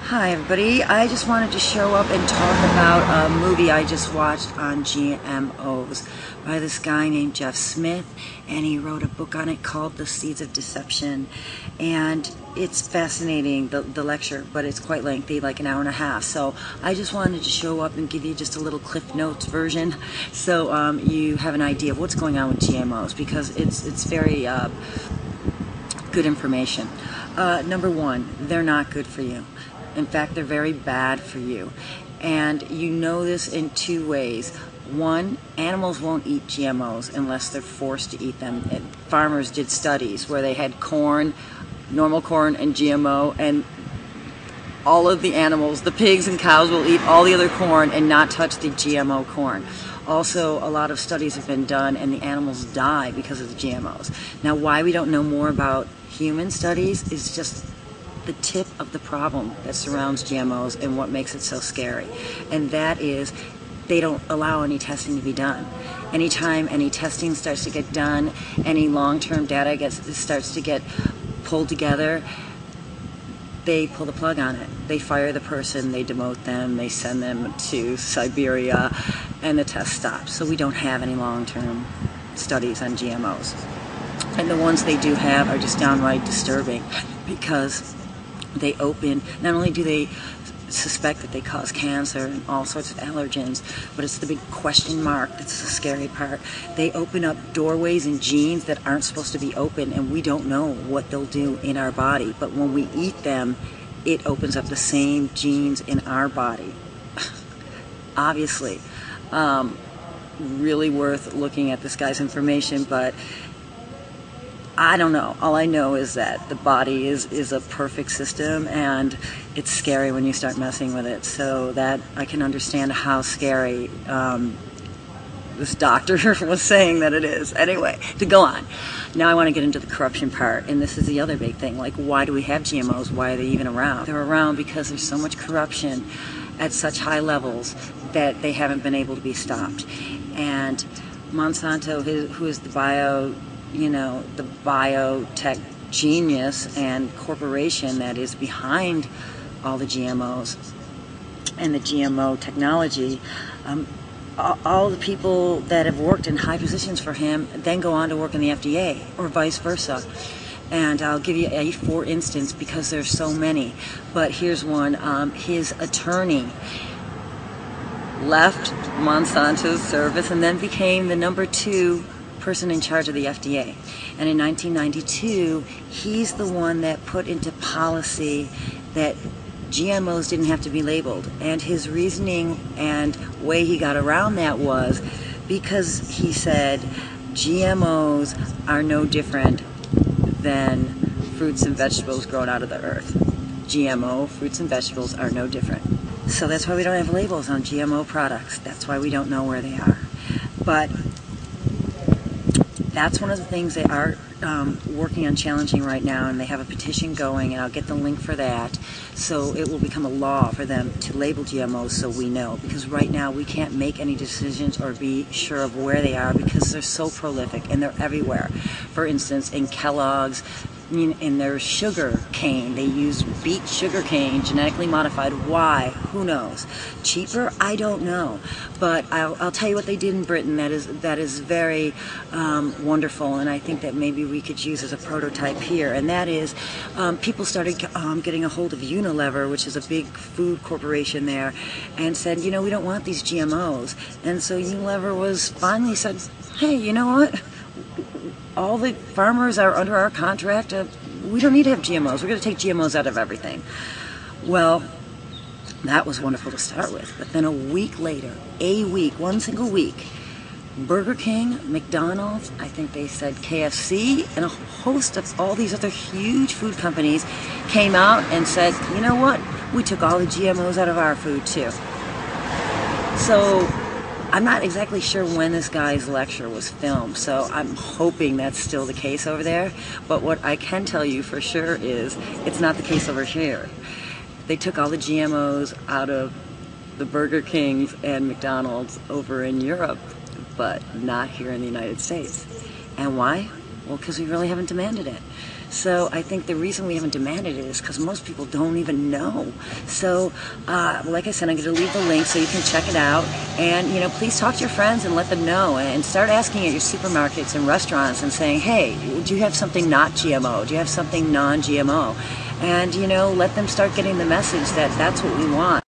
Hi everybody, I just wanted to show up and talk about a movie I just watched on GMOs by this guy named Jeff Smith, and he wrote a book on it called The Seeds of Deception, and it's fascinating, the lecture, but it's quite lengthy, like an hour and a half, so I just wanted to show up and give you just a little Cliff Notes version so you have an idea of what's going on with GMOs, because it's very good information. Number one, they're not good for you. In fact, they're very bad for you. And you know this in two ways. One, animals won't eat GMOs unless they're forced to eat them. And farmers did studies where they had corn, normal corn, and GMO, and all of the animals, the pigs and cows, will eat all the other corn and not touch the GMO corn. Also, a lot of studies have been done and the animals die because of the GMOs. Now, why we don't know more about human studies is just the tip of the problem that surrounds GMOs and what makes it so scary. And that is, they don't allow any testing to be done. Anytime any testing starts to get done, any long-term data starts to get pulled together, they pull the plug on it. They fire the person, they demote them, they send them to Siberia, and the test stops. So we don't have any long-term studies on GMOs. And the ones they do have are just downright disturbing, because they open, not only do they suspect that they cause cancer and all sorts of allergens, but it's the big question mark that's the scary part. They open up doorways in genes that aren't supposed to be open, and we don't know what they'll do in our body. But when we eat them, it opens up the same genes in our body. Obviously, really worth looking at this guy's information, but I don't know. All I know is that the body is a perfect system, and it's scary when you start messing with it. So that I can understand how scary this doctor was saying that it is. Anyway, to go on. Now I want to get into the corruption part, and this is the other big thing. Like, why do we have GMOs? Why are they even around? They're around because there's so much corruption at such high levels that they haven't been able to be stopped. And Monsanto, who is the biotech genius and corporation that is behind all the GMOs and the GMO technology, all the people that have worked in high positions for him then go on to work in the FDA, or vice versa. And I'll give you a for instance, because there's so many, but here's one. His attorney left Monsanto's service and then became the #2 person in charge of the FDA. And in 1992, he's the one that put into policy that GMOs didn't have to be labeled. And his reasoning and way he got around that was because he said GMOs are no different than fruits and vegetables grown out of the earth. GMO fruits and vegetables are no different. So that's why we don't have labels on GMO products. That's why we don't know where they are. But that's one of the things they are working on challenging right now, and they have a petition going, and I'll get the link for that, so it will become a law for them to label GMOs so we know, because right now we can't make any decisions or be sure of where they are because they're so prolific and they're everywhere. For instance, in Kellogg's, in their sugar cane, they use beet sugar cane, genetically modified. Why? Who knows? Cheaper? I don't know. But I'll tell you what they did in Britain that is very wonderful, and I think that maybe we could use as a prototype here. And that is, people started getting a hold of Unilever, which is a big food corporation there, and said, we don't want these GMOs. And so Unilever finally said, hey, you know what? All the farmers are under our contract. We don't need to have GMOs. We're going to take GMOs out of everything. Well, that was wonderful to start with. But then a week later, one single week, Burger King, McDonald's, I think they said KFC, and a host of all these other huge food companies came out and said, you know what? We took all the GMOs out of our food too. So I'm not exactly sure when this guy's lecture was filmed, so I'm hoping that's still the case over there. But what I can tell you for sure is it's not the case over here. They took all the GMOs out of the Burger Kings and McDonald's over in Europe, but not here in the United States. And why? Well, because we really haven't demanded it. So I think the reason we haven't demanded it is because most people don't even know. So, like I said, I'm going to leave the link so you can check it out. And, you know, please talk to your friends and let them know. And start asking at your supermarkets and restaurants and saying, hey, do you have something not GMO? Do you have something non-GMO? And, you know, let them start getting the message that that's what we want.